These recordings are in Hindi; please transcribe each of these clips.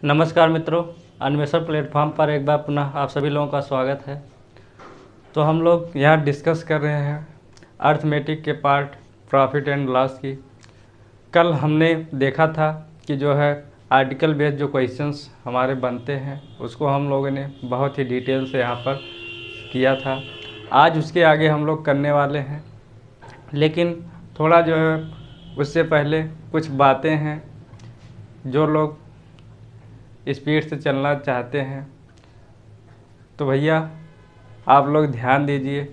नमस्कार मित्रों, अन्वेषण प्लेटफॉर्म पर एक बार पुनः आप सभी लोगों का स्वागत है। तो हम लोग यहाँ डिस्कस कर रहे हैं अर्थमेटिक के पार्ट प्रॉफिट एंड लॉस की। कल हमने देखा था कि जो है आर्टिकल बेस्ड जो क्वेश्चंस हमारे बनते हैं उसको हम लोगों ने बहुत ही डिटेल से यहाँ पर किया था। आज उसके आगे हम लोग करने वाले हैं, लेकिन थोड़ा जो है उससे पहले कुछ बातें हैं। जो लोग स्पीड से चलना चाहते हैं तो भैया आप लोग ध्यान दीजिए।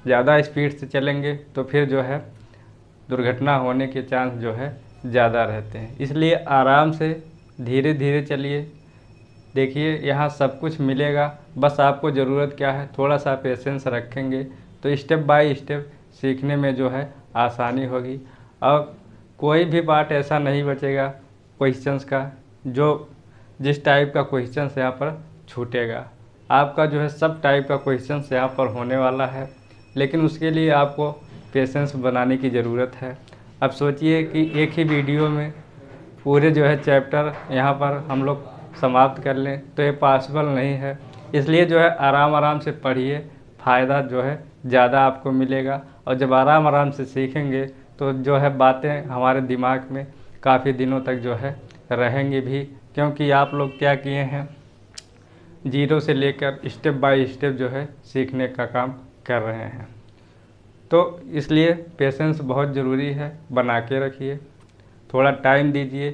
ज़्यादा स्पीड से चलेंगे तो फिर जो है दुर्घटना होने के चांस जो है ज़्यादा रहते हैं, इसलिए आराम से धीरे धीरे चलिए। देखिए यहाँ सब कुछ मिलेगा, बस आपको ज़रूरत क्या है, थोड़ा सा पेशेंस रखेंगे तो स्टेप बाय स्टेप सीखने में जो है आसानी होगी। और कोई भी पार्ट ऐसा नहीं बचेगा क्वेश्चंस का जो जिस टाइप का क्वेश्चंस यहाँ पर छूटेगा। आपका जो है सब टाइप का क्वेश्चंस यहाँ पर होने वाला है, लेकिन उसके लिए आपको पेशेंस बनाने की ज़रूरत है। अब सोचिए कि एक ही वीडियो में पूरे जो है चैप्टर यहाँ पर हम लोग समाप्त कर लें तो ये पॉसिबल नहीं है। इसलिए जो है आराम आराम से पढ़िए, फ़ायदा जो है ज़्यादा आपको मिलेगा। और जब आराम आराम से सीखेंगे तो जो है बातें हमारे दिमाग में काफ़ी दिनों तक जो है रहेंगी भी, क्योंकि आप लोग क्या किए हैं, जीरो से लेकर स्टेप बाय स्टेप जो है सीखने का काम कर रहे हैं। तो इसलिए पेशेंस बहुत ज़रूरी है, बना के रखिए, थोड़ा टाइम दीजिए।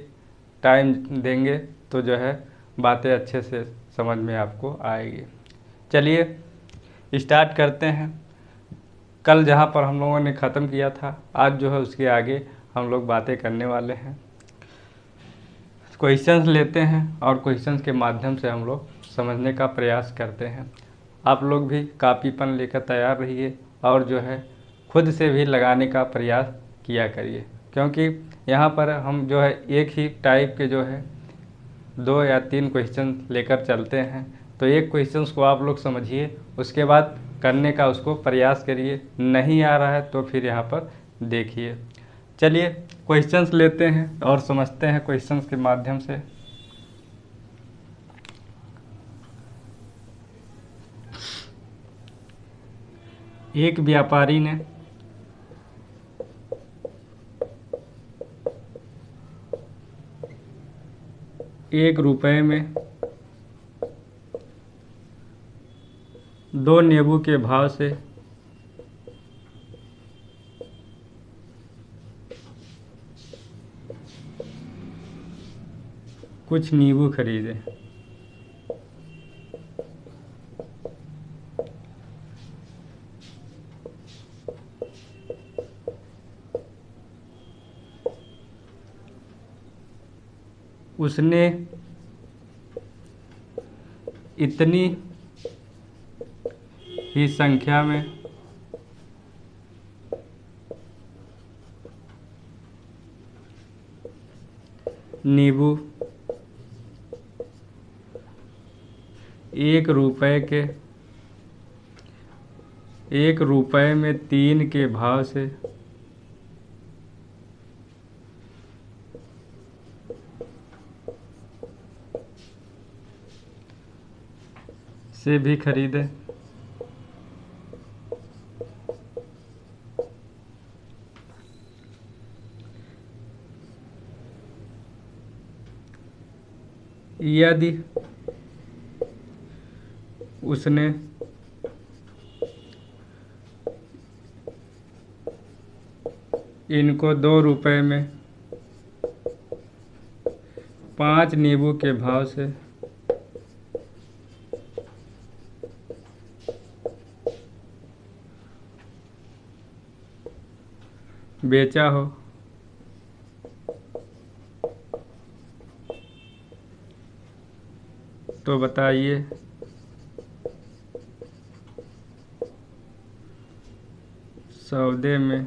टाइम देंगे तो जो है बातें अच्छे से समझ में आपको आएगी। चलिए स्टार्ट करते हैं। कल जहाँ पर हम लोगों ने ख़त्म किया था, आज जो है उसके आगे हम लोग बातें करने वाले हैं। क्वेश्चंस लेते हैं और क्वेश्चंस के माध्यम से हम लोग समझने का प्रयास करते हैं। आप लोग भी कापी पेन लेकर तैयार रहिए और जो है खुद से भी लगाने का प्रयास किया करिए, क्योंकि यहाँ पर हम जो है एक ही टाइप के जो है 2 या 3 क्वेश्चन लेकर चलते हैं। तो एक क्वेश्चंस को आप लोग समझिए, उसके बाद करने का उसको प्रयास करिए। नहीं आ रहा है तो फिर यहाँ पर देखिए। चलिए क्वेश्चंस लेते हैं और समझते हैं क्वेश्चंस के माध्यम से। एक व्यापारी ने ₹1 में 2 नींबू के भाव से कुछ नींबू खरीदे। उसने इतनी ही संख्या में नींबू ₹1 में 3 के भाव से भी खरीदे। यदि उसने इनको ₹2 में 5 नींबू के भाव से बेचा हो तो बताइए सौदे में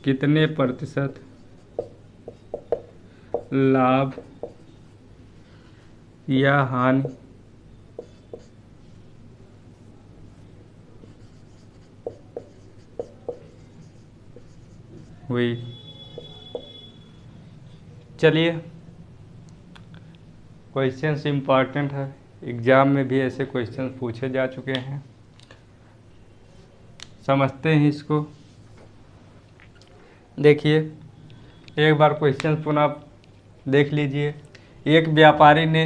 कितने प्रतिशत लाभ या हानि हुई। चलिए, क्वेश्चंस इम्पॉर्टेंट है, एग्ज़ाम में भी ऐसे क्वेश्चन पूछे जा चुके हैं, समझते हैं इसको। देखिए एक बार क्वेश्चन पुनः देख लीजिए। एक व्यापारी ने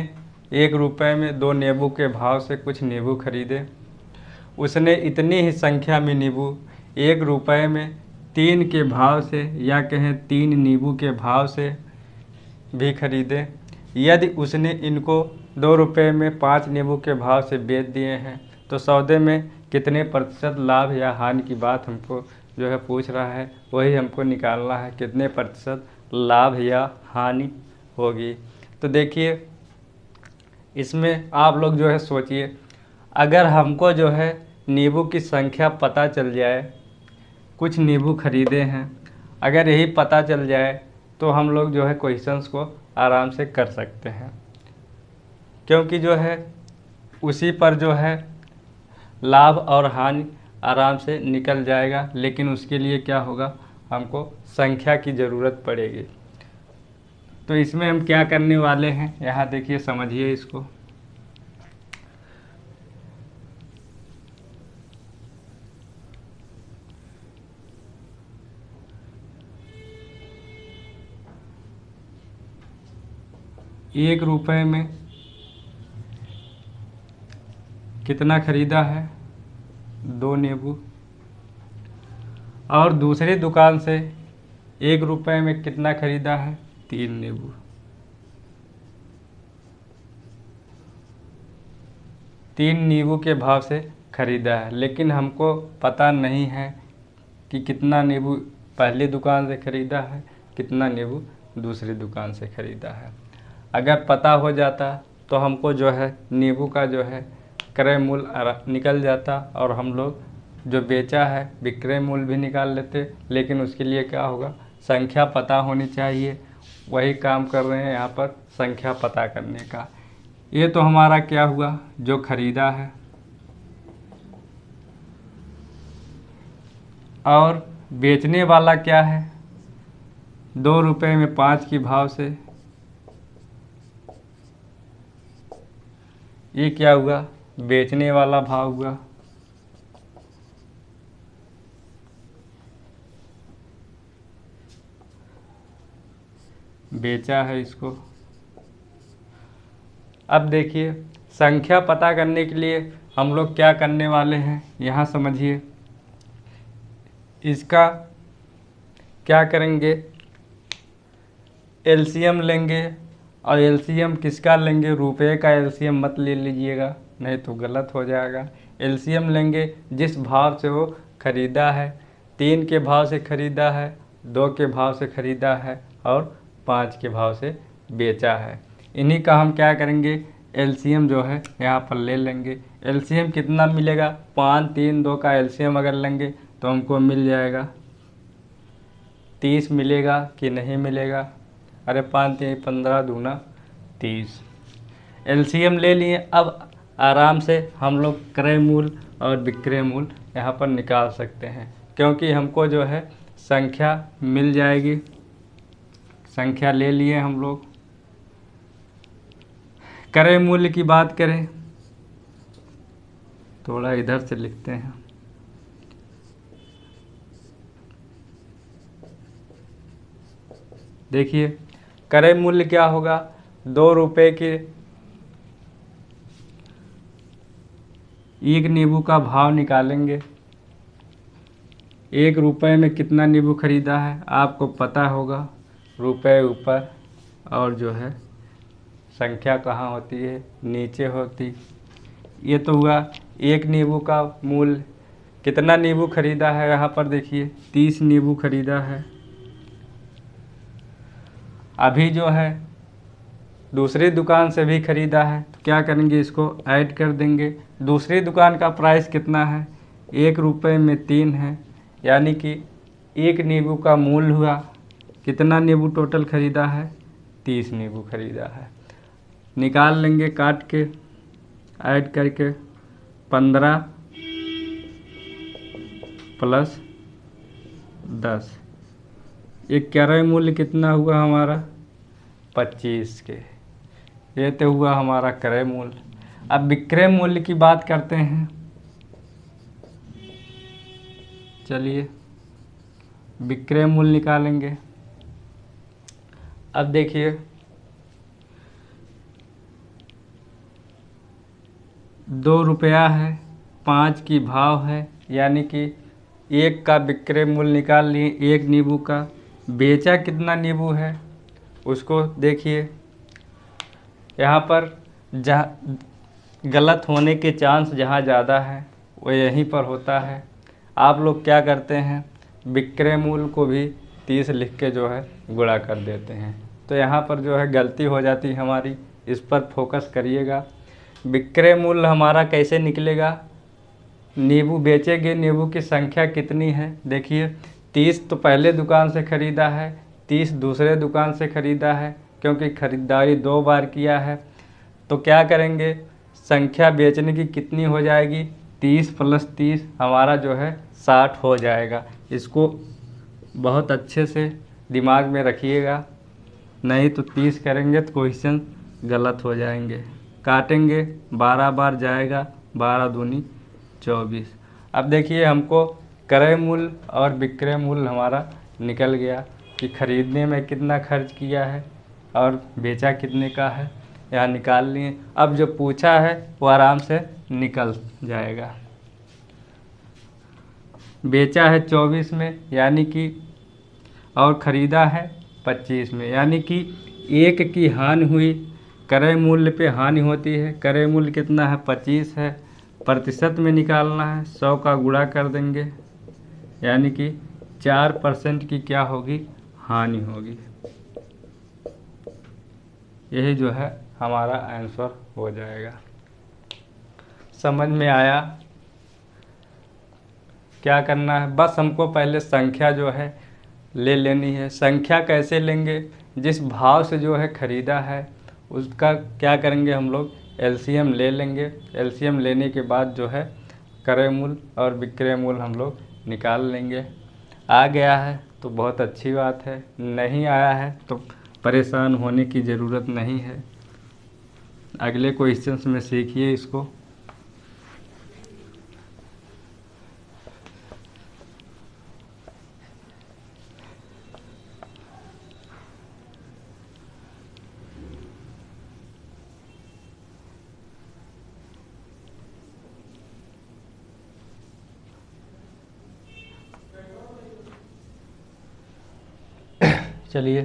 1 रुपये में 2 नींबू के भाव से कुछ नींबू खरीदे। उसने इतनी ही संख्या में नींबू 1 रुपये में 3 के भाव से या कहें 3 नींबू के भाव से भी खरीदे। यदि उसने इनको 2 रुपये में 5 नींबू के भाव से बेच दिए हैं तो सौदे में कितने प्रतिशत लाभ या हानि की बात हमको जो है पूछ रहा है, वही हमको निकालना है, कितने प्रतिशत लाभ या हानि होगी। तो देखिए इसमें आप लोग जो है सोचिए, अगर हमको जो है नींबू की संख्या पता चल जाए, कुछ नींबू खरीदे हैं, अगर यही पता चल जाए तो हम लोग जो है क्वेश्चंस को आराम से कर सकते हैं, क्योंकि जो है उसी पर जो है लाभ और हानि आराम से निकल जाएगा। लेकिन उसके लिए क्या होगा, हमको संख्या की ज़रूरत पड़ेगी। तो इसमें हम क्या करने वाले हैं, यहाँ देखिए समझिए इसको। एक रुपये में कितना खरीदा है, 2 नींबू, और दूसरी दुकान से 1 रुपये में कितना खरीदा है, 3 नींबू। तीन नींबू के भाव से खरीदा है, लेकिन हमको पता नहीं है कि कितना नींबू पहली दुकान से खरीदा है, कितना नींबू दूसरी दुकान से खरीदा है। अगर पता हो जाता तो हमको जो है नींबू का जो है क्रय मूल्य निकल जाता और हम लोग जो बेचा है विक्रय मूल्य भी निकाल लेते। लेकिन उसके लिए क्या होगा, संख्या पता होनी चाहिए। वही काम कर रहे हैं यहाँ पर, संख्या पता करने का। ये तो हमारा क्या हुआ, जो खरीदा है, और बेचने वाला क्या है, 2 रुपये में 5 के भाव से। ये क्या हुआ, बेचने वाला भाव हुआ। बेचा है इसको। अब देखिए संख्या पता करने के लिए हम लोग क्या करने वाले हैं, यहाँ समझिए। इसका क्या करेंगे, एलसीएम लेंगे। और एलसीएम किसका लेंगे, रुपये का एलसीएम मत ले लीजिएगा, नहीं तो गलत हो जाएगा। एलसीएम लेंगे जिस भाव से वो ख़रीदा है। 3 के भाव से ख़रीदा है, 2 के भाव से ख़रीदा है और 5 के भाव से बेचा है। इन्हीं का हम क्या करेंगे, एलसीएम जो है यहाँ पर ले लेंगे। एलसीएम कितना मिलेगा, 5, 3, 2 का एलसीएम अगर लेंगे तो हमको मिल जाएगा 30 मिलेगा कि नहीं मिलेगा। अरे 5 3 15 दूना 30। एलसीएम ले लिए। अब आराम से हम लोग क्रय मूल्य और विक्रय मूल्य यहाँ पर निकाल सकते हैं, क्योंकि हमको जो है संख्या मिल जाएगी। संख्या ले लिए हम लोग। क्रय मूल्य की बात करें, थोड़ा इधर से लिखते हैं। देखिए क्रय मूल्य क्या होगा, 2 रुपये के 1 नींबू का भाव निकालेंगे। 1 रुपये में कितना नींबू खरीदा है आपको पता होगा, रुपये ऊपर और जो है संख्या कहाँ होती है, नीचे होती। ये तो हुआ 1 नींबू का मूल्य। कितना नींबू खरीदा है, यहाँ पर देखिए 30 नींबू खरीदा है। अभी जो है दूसरी दुकान से भी ख़रीदा है, तो क्या करेंगे, इसको ऐड कर देंगे। दूसरी दुकान का प्राइस कितना है, 1 रुपये में 3 है, यानी कि 1 नींबू का मूल्य हुआ। कितना नींबू टोटल ख़रीदा है, 30 नींबू ख़रीदा है। निकाल लेंगे काट के, ऐड करके 15 प्लस 10। ये क्रय मूल्य कितना हुआ हमारा, 25 के। ये तो हुआ हमारा क्रय मूल्य। अब विक्रय मूल्य की बात करते हैं। चलिए विक्रय मूल्य निकालेंगे। अब देखिए 2 रुपया है, 5 की भाव है, यानी कि 1 का विक्रय मूल्य निकाल लिए। 1 नींबू का बेचा कितना नींबू है उसको देखिए। यहाँ पर जहाँ गलत होने के चांस जहाँ ज़्यादा है वो यहीं पर होता है। आप लोग क्या करते हैं, विक्रय मूल्य को भी 30 लिख के जो है गुणा कर देते हैं, तो यहाँ पर जो है गलती हो जाती है हमारी। इस पर फोकस करिएगा। विक्रय मूल्य हमारा कैसे निकलेगा, नींबू बेचेंगे, नींबू की संख्या कितनी है देखिए। 30 तो पहले दुकान से ख़रीदा है, 30 दूसरे दुकान से ख़रीदा है, क्योंकि ख़रीदारी 2 बार किया है। तो क्या करेंगे, संख्या बेचने की कितनी हो जाएगी, 30 + 30 हमारा जो है 60 हो जाएगा। इसको बहुत अच्छे से दिमाग में रखिएगा, नहीं तो 30 करेंगे तो क्वेश्चन गलत हो जाएंगे। काटेंगे 12 बार जाएगा, 12 दूनी 24। अब देखिए हमको क्रय मूल्य और विक्रय मूल्य हमारा निकल गया कि खरीदने में कितना खर्च किया है और बेचा कितने का है, यहाँ निकाल लिए। अब जो पूछा है वो आराम से निकल जाएगा। बेचा है 24 में यानी कि, और ख़रीदा है 25 में, यानी कि 1 की हानि हुई। क्रय मूल्य पे हानि होती है। क्रय मूल्य कितना है, 25 है। प्रतिशत में निकालना है, 100 का गुणा कर देंगे, यानी कि 4% की क्या होगी, हानि होगी। यही जो है हमारा आंसर हो जाएगा। समझ में आया? क्या करना है, बस हमको पहले संख्या जो है ले लेनी है। संख्या कैसे लेंगे, जिस भाव से जो है ख़रीदा है उसका क्या करेंगे हम लोग, एलसीएम ले लेंगे। एलसीएम लेने के बाद जो है क्रय मूल्य और विक्रय मूल्य हम लोग निकाल लेंगे। आ गया है तो बहुत अच्छी बात है, नहीं आया है तो परेशान होने की ज़रूरत नहीं है। अगले क्वेश्चंस में सीखिए इसको। चलिए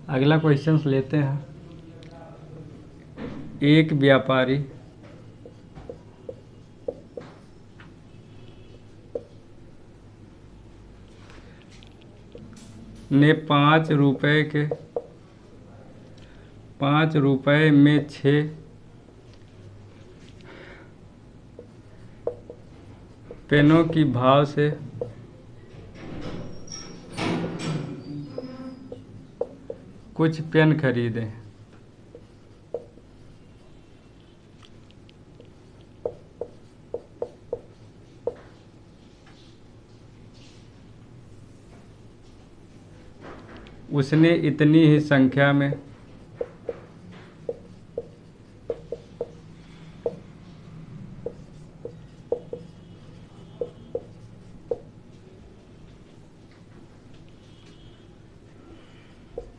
अगला क्वेश्चन लेते हैं। एक व्यापारी ने 5 रुपए में 6 पेनों की भाव से कुछ पेन खरीदे। उसने इतनी ही संख्या में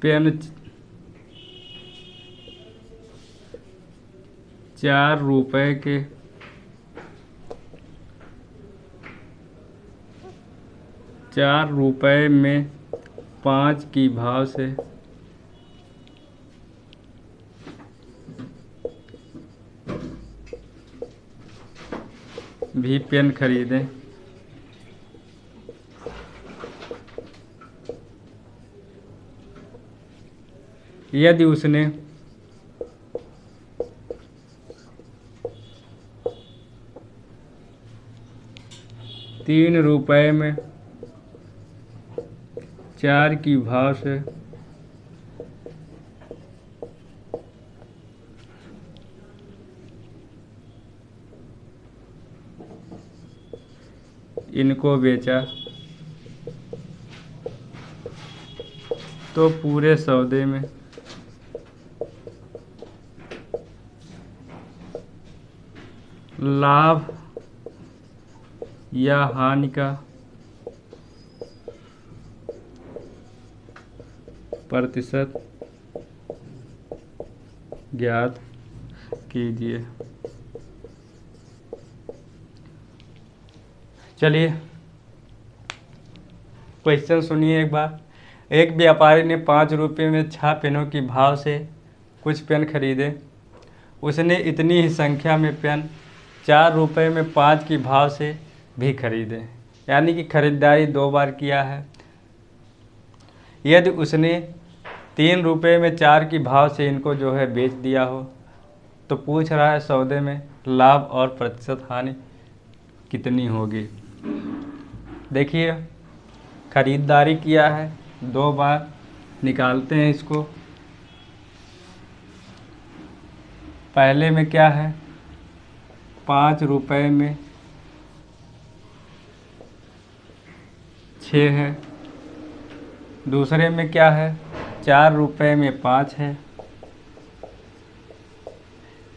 पेन 4 रुपए के 4 रुपए में 5 की भाव से भी पेन खरीदें। यदि उसने 3 रुपए में 4 की भाव से इनको बेचा तो पूरे सौदे में लाभ या हानि का प्रतिशत ज्ञात कीजिए। चलिए क्वेश्चन सुनिए एक बार। एक व्यापारी ने 5 रुपये में 6 पेनों की भाव से कुछ पेन खरीदे। उसने इतनी ही संख्या में पेन 4 रुपये में 5 की भाव से भी खरीदे, यानी कि खरीदारी 2 बार किया है। यदि उसने 3 रुपये में 4 की भाव से इनको जो है बेच दिया हो, तो पूछ रहा है सौदे में लाभ और प्रतिशत हानि कितनी होगी। देखिए खरीदारी किया है 2 बार, निकालते हैं इसको। पहले में क्या है, 5 रुपये में 6 है। दूसरे में क्या है, 4 रुपये में 5 है।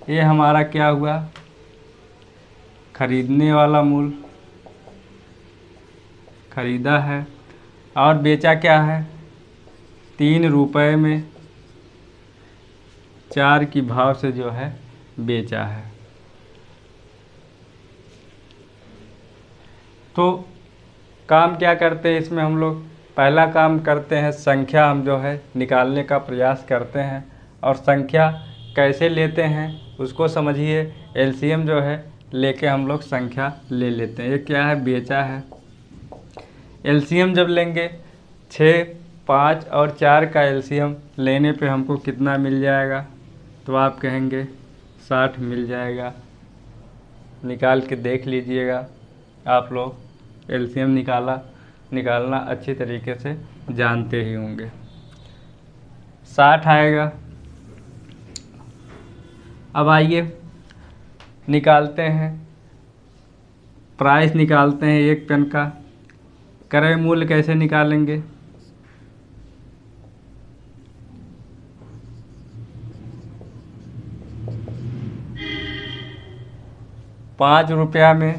ये हमारा क्या हुआ, खरीदने वाला मूल्य खरीदा है, और बेचा क्या है, 3 रुपये में 4 की भाव से जो है बेचा है। तो काम क्या करते हैं इसमें हम लोग, पहला काम करते हैं संख्या हम जो है निकालने का प्रयास करते हैं। और संख्या कैसे लेते हैं उसको समझिए। एलसीएम जो है लेके हम लोग संख्या ले लेते हैं। ये क्या है, बेचा है। एलसीएम जब लेंगे 6, 5 और 4 का एलसीएम लेने पे हमको कितना मिल जाएगा, तो आप कहेंगे 60 मिल जाएगा। निकाल के देख लीजिएगा आप लोग, एलसीएम निकालना अच्छी तरीके से जानते ही होंगे। 60 आएगा। अब आइए निकालते हैं, प्राइस निकालते हैं एक पेन का। क्रय मूल्य कैसे निकालेंगे, ₹5 में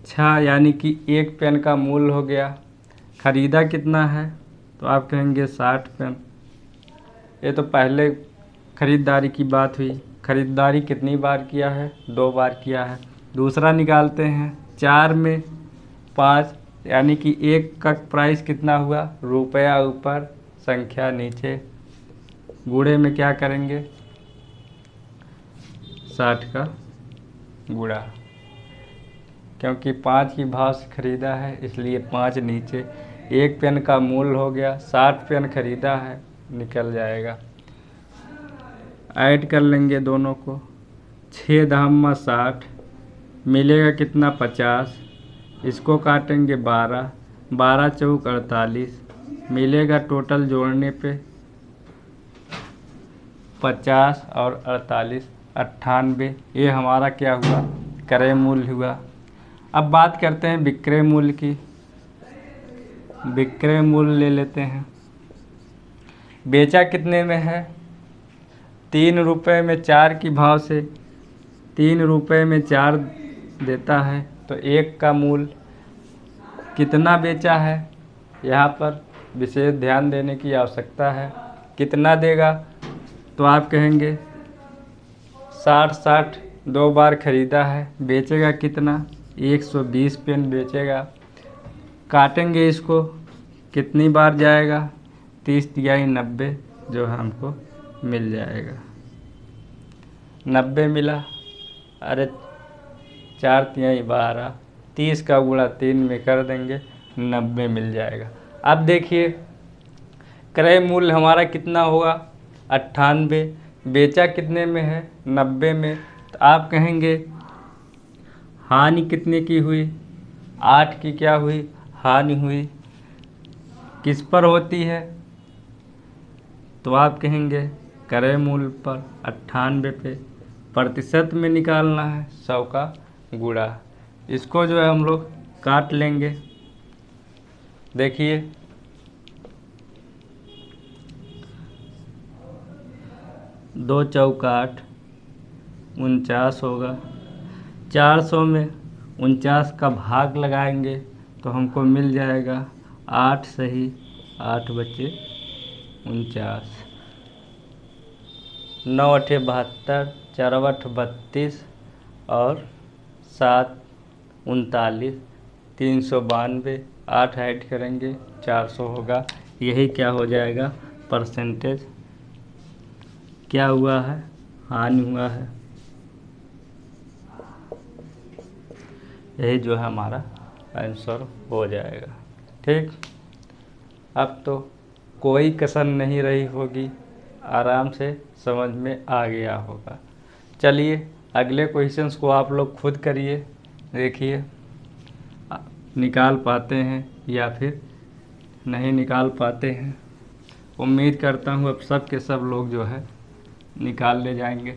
6, यानी कि एक पेन का मूल्य हो गया। ख़रीदा कितना है, तो आप कहेंगे 60 पेन। ये तो पहले ख़रीदारी की बात हुई। ख़रीदारी कितनी बार किया है, 2 बार किया है। दूसरा निकालते हैं, 4 में 5, यानी कि एक का प्राइस कितना हुआ, रुपया ऊपर संख्या नीचे, गुणे में क्या करेंगे, 60 का गुणा। क्योंकि 5 की भाव से ख़रीदा है इसलिए 5 नीचे। एक पेन का मूल्य हो गया, 60 पेन ख़रीदा है, निकल जाएगा। ऐड कर लेंगे दोनों को, 6 दाम 60 मिलेगा कितना, 50। इसको काटेंगे 12, 12 चौक 48 मिलेगा। टोटल जोड़ने पे 50 और 48 98। ये हमारा क्या हुआ, क्रय मूल्य हुआ। अब बात करते हैं विक्रय मूल्य की। विक्रय मूल्य ले लेते हैं। बेचा कितने में है, 3 रुपये में 4 की भाव से 3 रुपये में 4 देता है, तो एक का मूल्य कितना बेचा है, यहाँ पर विशेष ध्यान देने की आवश्यकता है। कितना देगा, तो आप कहेंगे 60 2 बार ख़रीदा है, बेचेगा कितना, 120 पेन बेचेगा। काटेंगे इसको, कितनी बार जाएगा, 30 तिहाई 90 जो है हमको मिल जाएगा। 90 मिला, अरे 4 तिहाई 12, 30 का गुणा 3 में कर देंगे, 90 मिल जाएगा। अब देखिए क्रय मूल्य हमारा कितना होगा, 98। बेचा कितने में है, 90 में। तो आप कहेंगे हानि कितने की हुई, 8 की क्या हुई, हानि हुई। किस पर होती है, तो आप कहेंगे क्रय मूल्य पर, 98 पे। प्रतिशत में निकालना है, 100 का गुणा। इसको जो है हम लोग काट लेंगे। देखिए, दो चौक 8, 49 होगा। 400 में 49 का भाग लगाएंगे तो हमको मिल जाएगा 8 सही 8 बचे 49। 9 अठे 72, 4 8 32 और 7 39, 392। 8 ऐड करेंगे 400 होगा। यही क्या हो जाएगा, परसेंटेज क्या हुआ है, हानि हुआ है। यही जो है हमारा आंसर हो जाएगा। ठीक, अब तो कोई कसर नहीं रही होगी, आराम से समझ में आ गया होगा। चलिए अगले क्वेश्चंस को आप लोग खुद करिए, देखिए निकाल पाते हैं या फिर नहीं निकाल पाते हैं। उम्मीद करता हूँ अब सब के सब लोग जो है निकाल ले जाएंगे।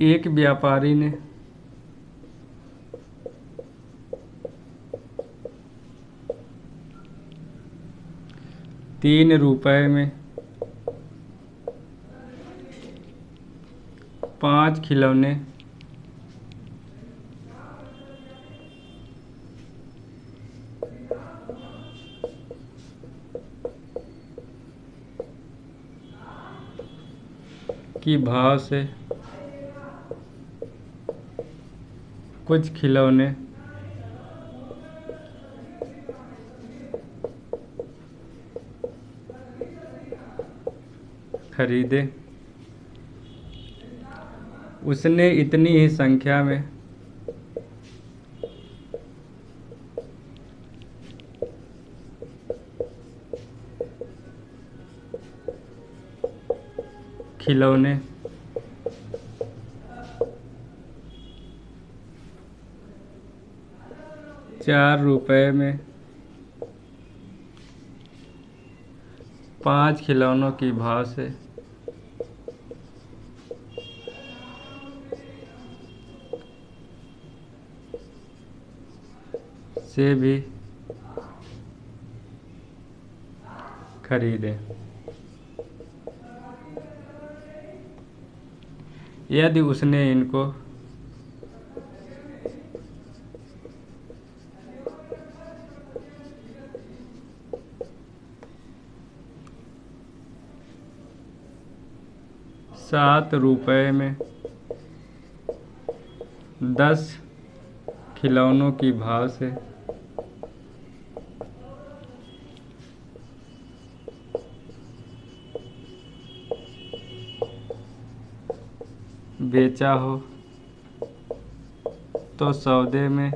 एक व्यापारी ने 3 रुपए में 5 खिलौने की भाव से कुछ खिलौने खरीदे। उसने इतनी ही संख्या में खिलौने ₹4 में 5 खिलौनों की भाव से भी खरीदे। यदि उसने इनको ₹7 में 10 खिलौनों की भाव से बेचा हो तो सौदे में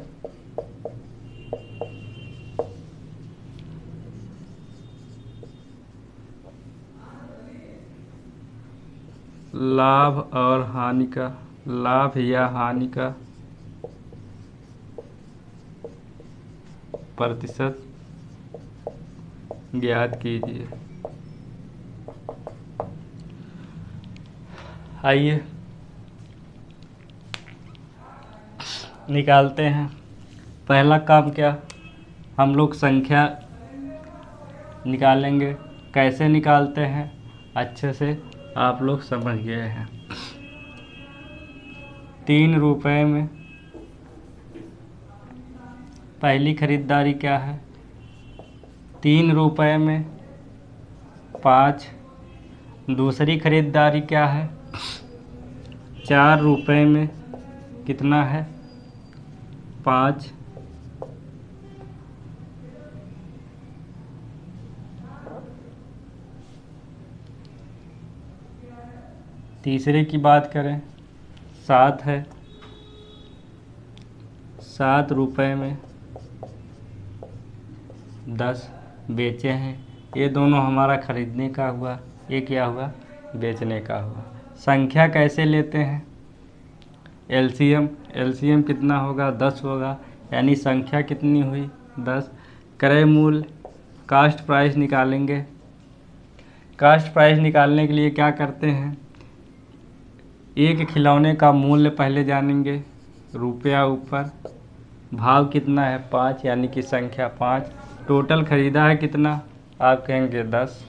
लाभ या हानि का प्रतिशत ज्ञात कीजिए। आइए निकालते हैं। पहला काम क्या, हम लोग संख्या निकालेंगे। कैसे निकालते हैं अच्छे से आप लोग समझ गए हैं। 3 रुपए में पहली खरीदारी क्या है, 3 रुपए में 5। दूसरी खरीदारी क्या है, 4 रुपए में कितना है, 5। तीसरे की बात करें 7 है, 7 रुपये में 10 बेचे हैं। ये दोनों हमारा खरीदने का हुआ, ये क्या हुआ, बेचने का हुआ। संख्या कैसे लेते हैं, एलसीएम कितना होगा, 10 होगा, यानी संख्या कितनी हुई, 10। क्रय मूल्य, कास्ट प्राइस निकालेंगे। कास्ट प्राइस निकालने के लिए क्या करते हैं, एक खिलौने का मूल्य पहले जानेंगे, रुपया ऊपर, भाव कितना है 5, यानी कि संख्या 5। टोटल खरीदा है कितना, आप कहेंगे 10।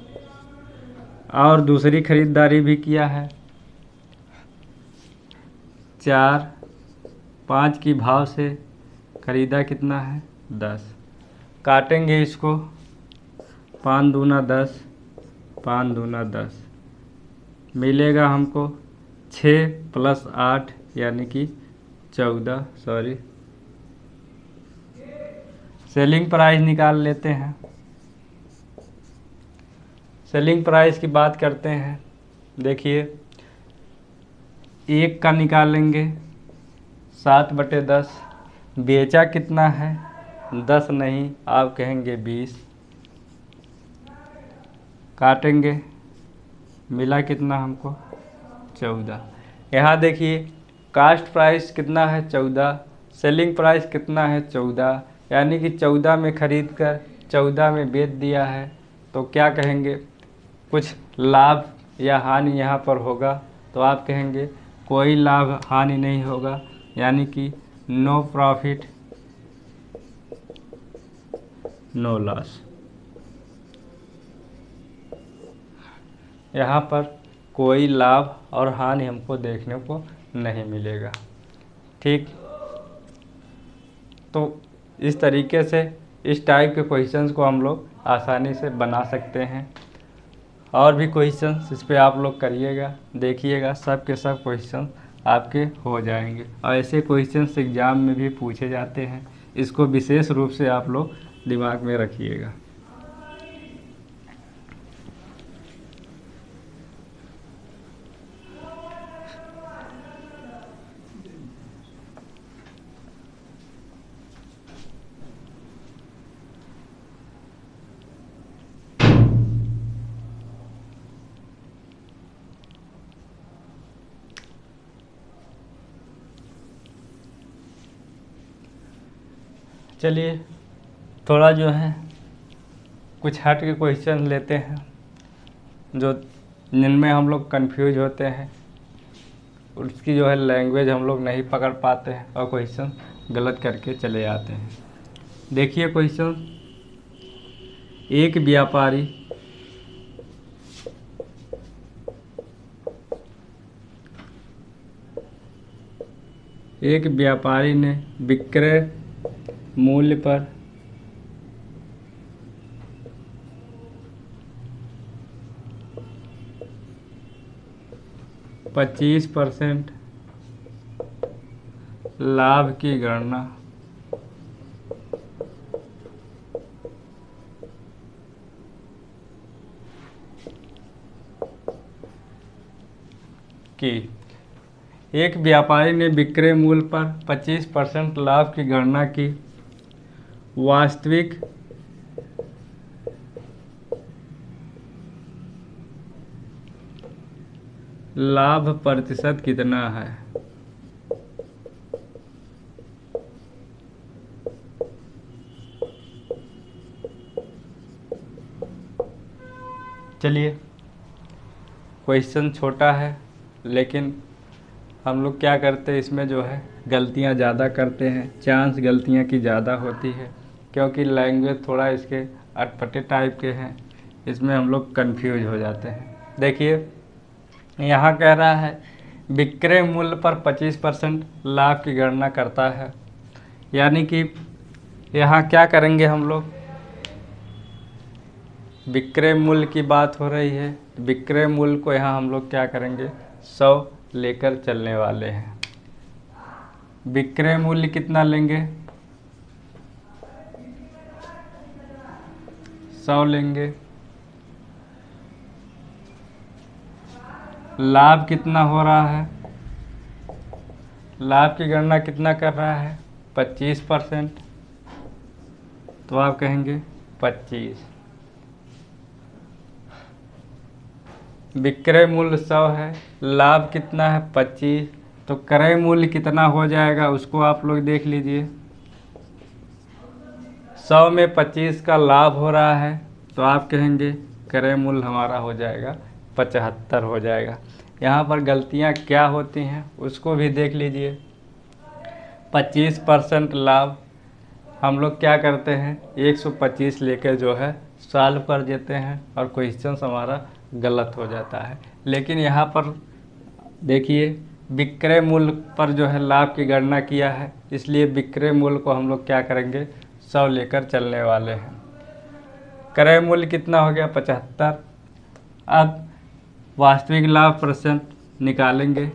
और दूसरी खरीदारी भी किया है 4, 5 की भाव से खरीदा कितना है 10। काटेंगे इसको, 5 दूना 10, 5 दूना 10, मिलेगा हमको 6 + 8 यानी कि 14। सेलिंग प्राइस निकाल लेते हैं। सेलिंग प्राइस की बात करते हैं। देखिए, 1 का निकालेंगे 7/10, बेचा कितना है 10 नहीं, आप कहेंगे 20। काटेंगे, मिला कितना हमको 14। यहाँ देखिए कास्ट प्राइस कितना है 14, सेलिंग प्राइस कितना है 14, यानी कि 14 में खरीद कर 14 में बेच दिया है। तो क्या कहेंगे, कुछ लाभ या हानि यहाँ पर होगा, तो आप कहेंगे कोई लाभ हानि नहीं होगा, यानी कि नो प्रॉफिट नो लॉस। यहाँ पर कोई लाभ और हानि हमको देखने को नहीं मिलेगा। ठीक, तो इस तरीके से इस टाइप के क्वेश्चंस को हम लोग आसानी से बना सकते हैं। और भी क्वेश्चंस इस पे आप लोग करिएगा, देखिएगा, सब के सब क्वेश्चन आपके हो जाएंगे। और ऐसे क्वेश्चंस एग्ज़ाम में भी पूछे जाते हैं, इसको विशेष रूप से आप लोग दिमाग में रखिएगा। चलिए थोड़ा जो है कुछ हट के क्वेश्चन लेते हैं, जो जिनमें हम लोग कंफ्यूज होते हैं, उसकी जो है लैंग्वेज हम लोग नहीं पकड़ पाते हैं और क्वेश्चन गलत करके चले आते हैं। देखिए क्वेश्चन, एक व्यापारी ने विक्रय मूल्य पर 25% लाभ की गणना की। एक व्यापारी ने विक्रय मूल्य पर 25% लाभ की गणना की। वास्तविक लाभ प्रतिशत कितना है? चलिए, क्वेश्चन छोटा है लेकिन हम लोग क्या करते हैं, इसमें जो है गलतियां ज़्यादा करते हैं, चांस गलतियां की ज़्यादा होती है, क्योंकि लैंग्वेज थोड़ा इसके अटपटे टाइप के हैं, इसमें हम लोग कंफ्यूज हो जाते हैं। देखिए यहाँ कह रहा है विक्रय मूल्य पर 25% लाभ की गणना करता है, यानी कि यहाँ क्या करेंगे हम लोग, विक्रय मूल्य की बात हो रही है, विक्रय मूल्य को यहाँ हम लोग क्या करेंगे 100 लेकर चलने वाले हैं। विक्रय मूल्य कितना लेंगे 100 लेंगे। लाभ कितना हो रहा है, लाभ की गणना कितना कर रहा है 25%, तो आप कहेंगे 25। विक्रय मूल्य 100 है, लाभ कितना है 25, तो क्रय मूल्य कितना हो जाएगा उसको आप लोग देख लीजिए। 100 में 25 का लाभ हो रहा है, तो आप कहेंगे क्रय मूल्य हमारा हो जाएगा 75 हो जाएगा। यहाँ पर गलतियाँ क्या होती हैं उसको भी देख लीजिए। 25% लाभ हम लोग क्या करते हैं 125 लेकर जो है सॉल्व कर देते हैं और क्वेश्चन हमारा गलत हो जाता है। लेकिन यहाँ पर देखिए विक्रय मूल्य पर जो है लाभ की गणना किया है, इसलिए विक्रय मूल्य को हम लोग क्या करेंगे 100 लेकर चलने वाले हैं। क्रय मूल्य कितना हो गया 75। अब वास्तविक लाभ परसेंट निकालेंगे।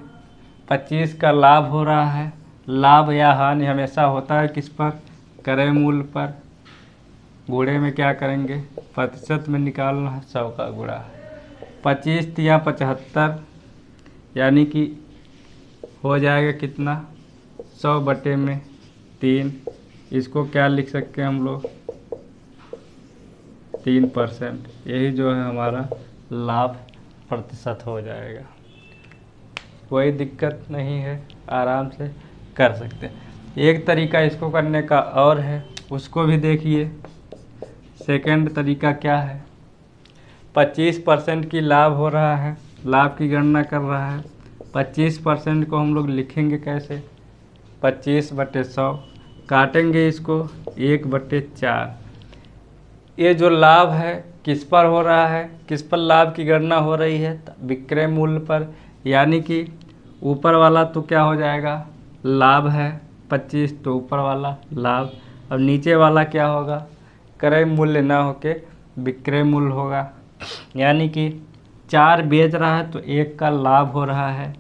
25 का लाभ हो रहा है, लाभ या हानि हमेशा होता है किस पर, क्रय मूल्य पर। गुणे में क्या करेंगे प्रतिशत में निकालना है, 100 का गुणा 25 या 75, यानी कि हो जाएगा कितना 100/3। इसको क्या लिख सकते हैं हम लोग 3%। यही जो है हमारा लाभ प्रतिशत हो जाएगा। कोई दिक्कत नहीं है, आराम से कर सकते हैं। एक तरीका इसको करने का और है, उसको भी देखिए। सेकंड तरीका क्या है, 25% की लाभ हो रहा है, लाभ की गणना कर रहा है। 25% को हम लोग लिखेंगे कैसे, 25/100, काटेंगे इसको 1/4। ये जो लाभ है किस पर हो रहा है, किस पर लाभ की गणना हो रही है, विक्रय मूल्य पर। यानी कि ऊपर वाला तो क्या हो जाएगा लाभ है 25, तो ऊपर वाला लाभ। और नीचे वाला क्या होगा, क्रय मूल्य ना होके विक्रय मूल्य होगा। यानी कि 4 बेच रहा है तो 1 का लाभ हो रहा है,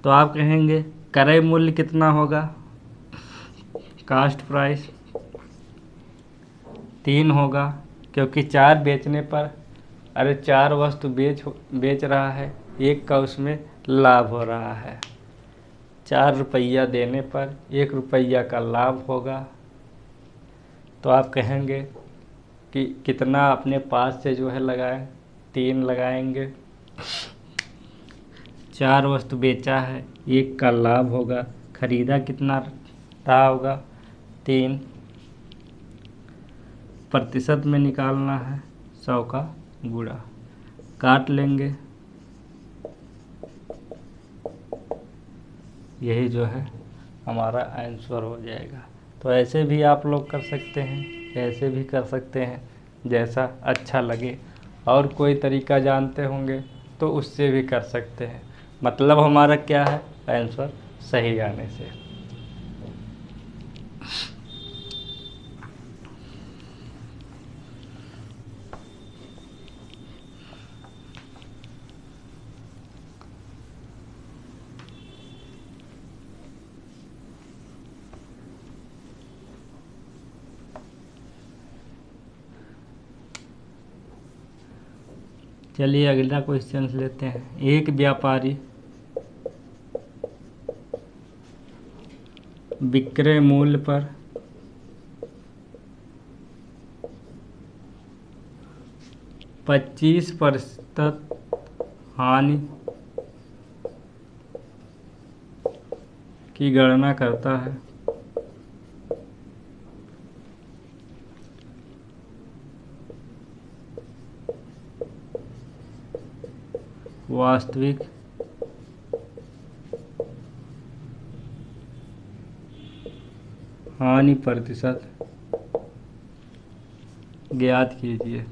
तो आप कहेंगे क्रय मूल्य कितना होगा, कास्ट प्राइस 3 होगा, क्योंकि 4 बेचने पर 4 वस्तु बेच रहा है, 1 का उसमें लाभ हो रहा है। 4 रुपया देने पर 1 रुपया का लाभ होगा, तो आप कहेंगे कि कितना अपने पास से जो है लगाएं, 3 लगाएंगे। 4 वस्तु बेचा है, 1 का लाभ होगा, खरीदा कितना रहा होगा 3। प्रतिशत में निकालना है 100 का गुणा, काट लेंगे। यही जो है हमारा आंसर हो जाएगा। तो ऐसे भी आप लोग कर सकते हैं, ऐसे भी कर सकते हैं, जैसा अच्छा लगे। और कोई तरीका जानते होंगे तो उससे भी कर सकते हैं। मतलब हमारा क्या है, आंसर सही आने से। चलिए अगला क्वेश्चन लेते हैं। एक व्यापारी विक्रय मूल्य पर 25% हानि की गणना करता है। वास्तविक हानि प्रतिशत ज्ञात कीजिए।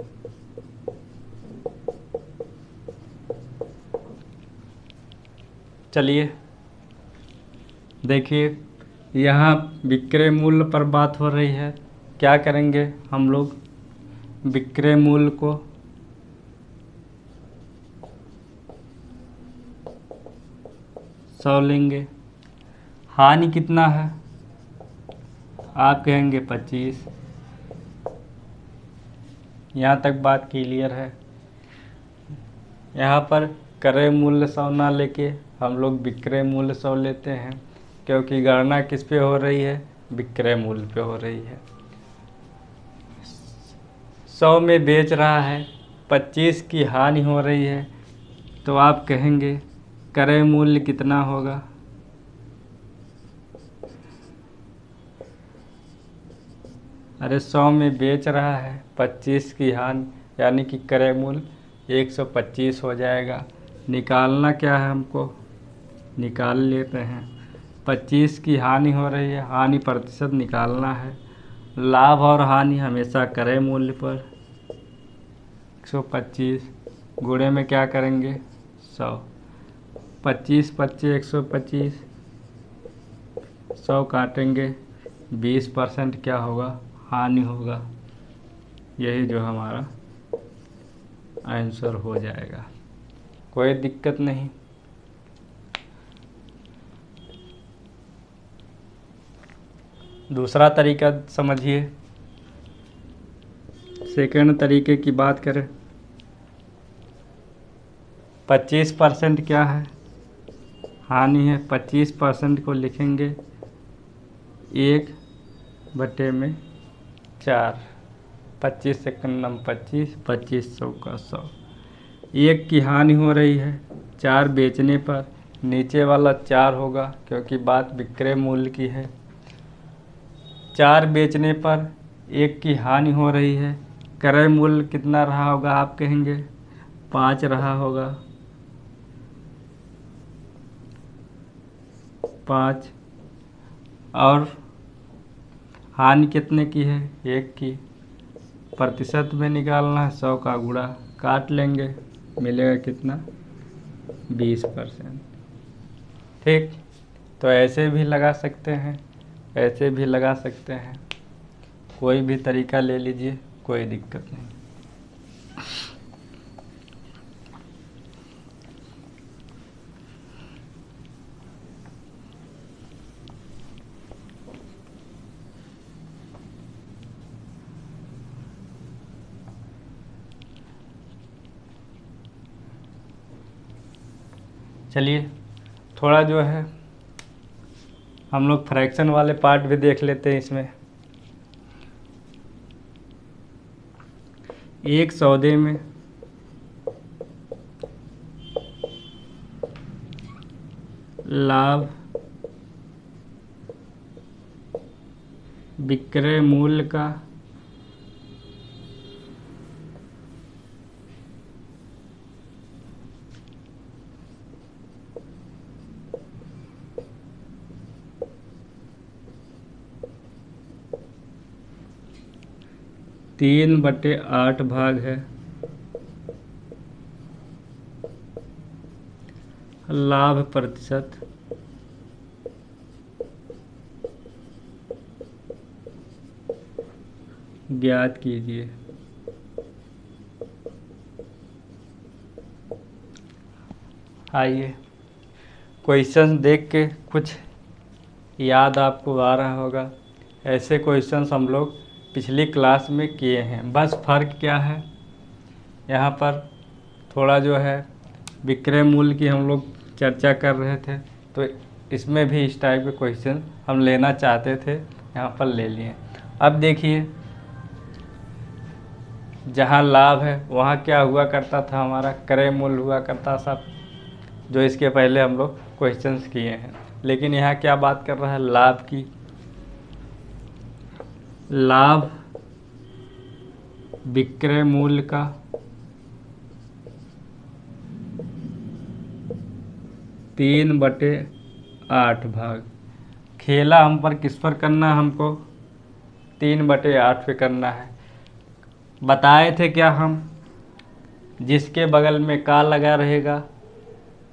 चलिए देखिए, यहाँ विक्रय मूल्य पर बात हो रही है। क्या करेंगे हम लोग, विक्रय मूल्य को सौ लेंगे। हानि कितना है, आप कहेंगे 25। यहाँ तक बात क्लियर है। यहाँ पर क्रय मूल्य 100 ना लेके हम लोग विक्रय मूल्य 100 लेते हैं, क्योंकि गणना किस पे हो रही है, विक्रय मूल्य पे हो रही है। 100 में बेच रहा है, 25 की हानि हो रही है, तो आप कहेंगे क्रय मूल्य कितना होगा? अरे 100 में बेच रहा है, 25 की हानि, यानी कि क्रय मूल्य 125 हो जाएगा। निकालना क्या है हमको? निकाल लेते हैं। 25 की हानि हो रही है, हानि प्रतिशत निकालना है। लाभ और हानि हमेशा क्रय मूल्य पर। 125 गुणे में क्या करेंगे? 100। 25 25 125, 100 काटेंगे, 20% क्या होगा? हानि होगा। यही जो हमारा आंसर हो जाएगा। कोई दिक्कत नहीं। दूसरा तरीका समझिए। सेकंड तरीके की बात करें, 25% क्या है? हानि है। 25% को लिखेंगे 1/4। 25 सेकंड नम 25, 2500 का 100। 1 की हानि हो रही है, 4 बेचने पर, नीचे वाला 4 होगा क्योंकि बात विक्रय मूल्य की है। 4 बेचने पर 1 की हानि हो रही है, क्रय मूल्य कितना रहा होगा? आप कहेंगे 5 रहा होगा। 5 और हानि कितने की है? 1 की। प्रतिशत में निकालना है, 100 का गुणा, काट लेंगे, मिलेगा कितना? 20%। ठीक, तो ऐसे भी लगा सकते हैं, ऐसे भी लगा सकते हैं, कोई भी तरीका ले लीजिए, कोई दिक्कत नहीं। चलिए थोड़ा जो है हम लोग फ्रैक्शन वाले पार्ट भी देख लेते हैं। इसमें एक सौदे में लाभ विक्रय मूल्य का तीन बटे आठ भाग है। लाभ प्रतिशत ज्ञात कीजिए। आइए क्वेश्चन देख के कुछ याद आपको आ रहा होगा। ऐसे क्वेश्चंस हम लोग पिछली क्लास में किए हैं, बस फ़र्क क्या है, यहाँ पर थोड़ा जो है विक्रय मूल्य की हम लोग चर्चा कर रहे थे, तो इसमें भी इस टाइप के क्वेश्चन हम लेना चाहते थे, यहाँ पर ले लिए। अब देखिए जहाँ लाभ है वहाँ क्या हुआ करता था? हमारा क्रय मूल्य हुआ करता था, जो इसके पहले हम लोग क्वेश्चंस किए हैं। लेकिन यहाँ क्या बात कर रहा है? लाभ की। लाभ विक्रय मूल्य का 3/8 भाग। खेला हम पर किस पर करना है? हमको 3/8 पे करना है। बताए थे क्या हम? जिसके बगल में का लगा रहेगा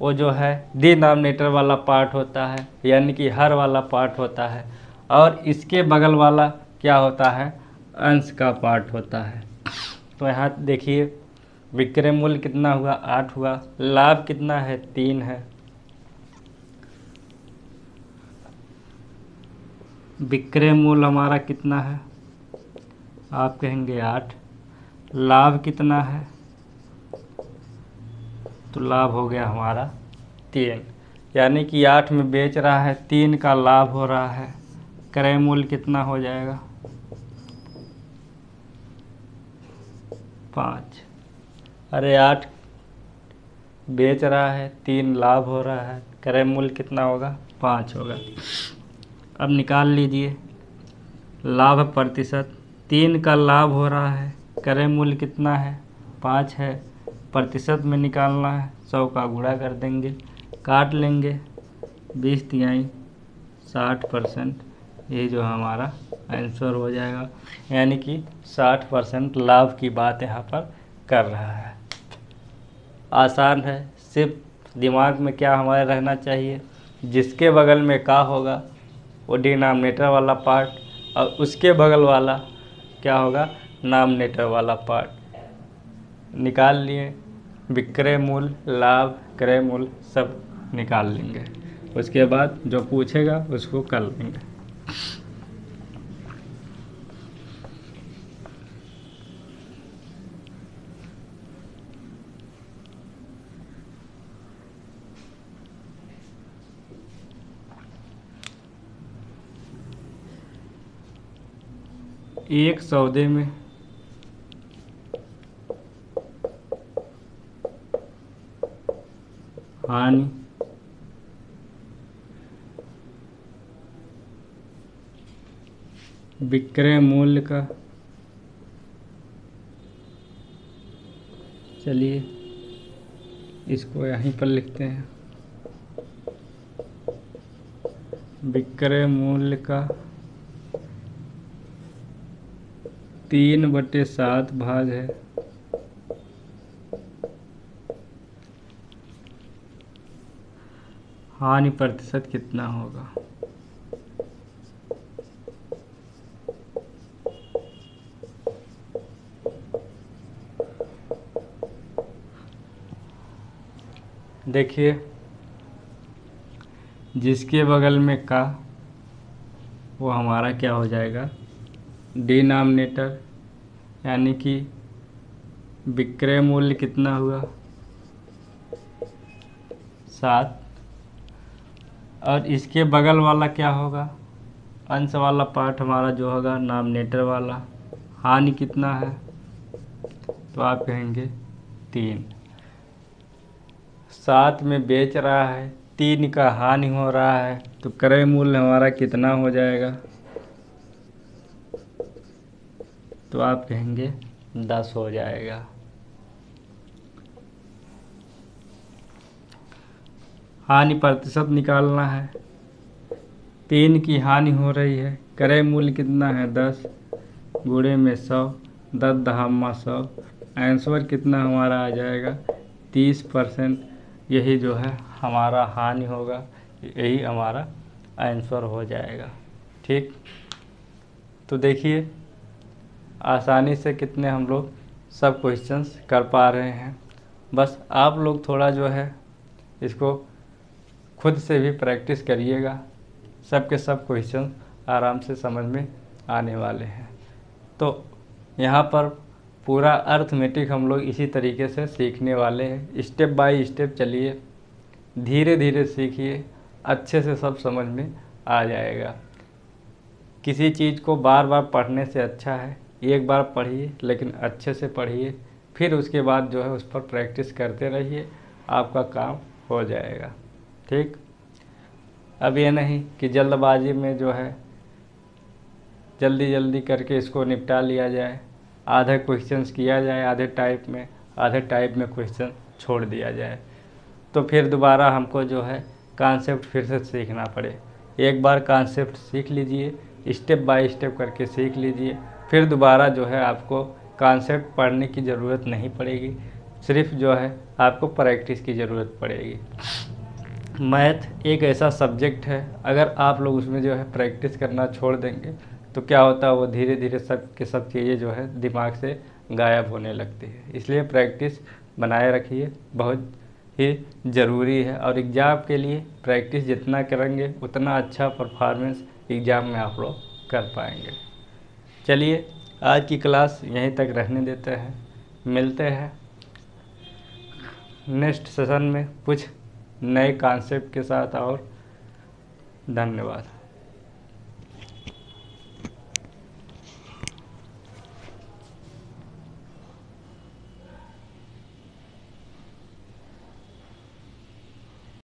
वो जो है डिनोमिनेटर वाला पार्ट होता है, यानी कि हर वाला पार्ट होता है, और इसके बगल वाला क्या होता है? अंश का पार्ट होता है। तो यहाँ देखिए विक्रय मूल्य कितना हुआ? 8 हुआ। लाभ कितना है? 3 है। विक्रय मूल्य हमारा कितना है? आप कहेंगे 8। लाभ कितना है? तो लाभ हो गया हमारा 3, यानी कि 8 में बेच रहा है, 3 का लाभ हो रहा है। क्रय मूल्य कितना हो जाएगा 5। अरे 8 बेच रहा है, 3 लाभ हो रहा है, क्रय मूल्य कितना होगा 5 होगा। अब निकाल लीजिए लाभ प्रतिशत। 3 का लाभ हो रहा है, क्रय मूल्य कितना है 5 है, प्रतिशत में निकालना है, 100 का गुणा कर देंगे, काट लेंगे 20 तिहाई 60%। ये जो हमारा आंसर हो जाएगा, यानी कि 60% लाभ की बात यहाँ पर कर रहा है। आसान है, सिर्फ दिमाग में क्या हमारे रहना चाहिए, जिसके बगल में का होगा वो डिनोमिनेटर वाला पार्ट, और उसके बगल वाला क्या होगा नॉमिनेटर वाला पार्ट। निकाल लिए, विक्रय मूल्य, लाभ, क्रय मूल्य सब निकाल लेंगे। उसके बाद जो पूछेगा उसको कर लेंगे। एक सौदे में हानि विक्रय मूल्य का, चलिए इसको यहीं पर लिखते हैं, विक्रय मूल्य का 3/7 भाग है हानि प्रतिशत कितना होगा। देखिए जिसके बगल में का वो हमारा क्या हो जाएगा डिनोमिनेटर, यानी कि विक्रय मूल्य कितना हुआ 7, और इसके बगल वाला क्या होगा अंश वाला पार्ट हमारा जो होगा नॉमिनेटर वाला। हानि कितना है तो आप कहेंगे 3। 7 में बेच रहा है, 3 का हानि हो रहा है, तो क्रय मूल्य हमारा कितना हो जाएगा तो आप कहेंगे 10 हो जाएगा। हानि प्रतिशत निकालना है, 3 की हानि हो रही है, क्रय मूल्य कितना है 10 गुणे में 100, 10 दहामा 100, आंसर कितना हमारा आ जाएगा 30%। यही जो है हमारा हानि होगा, यही हमारा आंसर हो जाएगा। ठीक, तो देखिए आसानी से कितने हम लोग सब क्वेश्चंस कर पा रहे हैं। बस आप लोग थोड़ा जो है इसको खुद से भी प्रैक्टिस करिएगा, सब के सब क्वेश्चन आराम से समझ में आने वाले हैं। तो यहाँ पर पूरा अर्थमेटिक हम लोग इसी तरीके से सीखने वाले हैं। स्टेप बाय स्टेप चलिए, धीरे धीरे सीखिए, अच्छे से सब समझ में आ जाएगा। किसी चीज़ को बार बार पढ़ने से अच्छा है एक बार पढ़िए, लेकिन अच्छे से पढ़िए, फिर उसके बाद जो है उस पर प्रैक्टिस करते रहिए, आपका काम हो जाएगा। ठीक, अब ये नहीं कि जल्दबाजी में जो है जल्दी जल्दी करके इसको निपटा लिया जाए, आधे क्वेश्चंस किया जाए आधे टाइप में क्वेश्चन छोड़ दिया जाए, तो फिर दोबारा हमको जो है कॉन्सेप्ट फिर से सीखना पड़े। एक बार कॉन्सेप्ट सीख लीजिए, स्टेप बाय स्टेप करके सीख लीजिए, फिर दोबारा जो है आपको कॉन्सेप्ट पढ़ने की ज़रूरत नहीं पड़ेगी, सिर्फ जो है आपको प्रैक्टिस की ज़रूरत पड़ेगी। मैथ एक ऐसा सब्जेक्ट है, अगर आप लोग उसमें जो है प्रैक्टिस करना छोड़ देंगे तो क्या होता है वो धीरे धीरे सब के सब चीज़ें जो है दिमाग से गायब होने लगती है। इसलिए प्रैक्टिस बनाए रखिए, बहुत ही ज़रूरी है, और एग्ज़ाम के लिए प्रैक्टिस जितना करेंगे उतना अच्छा परफॉर्मेंस एग्ज़ाम में आप लोग कर पाएंगे। चलिए आज की क्लास यहीं तक रहने देते हैं, मिलते हैं नेक्स्ट सेशन में कुछ नए कॉन्सेप्ट के साथ, और धन्यवाद।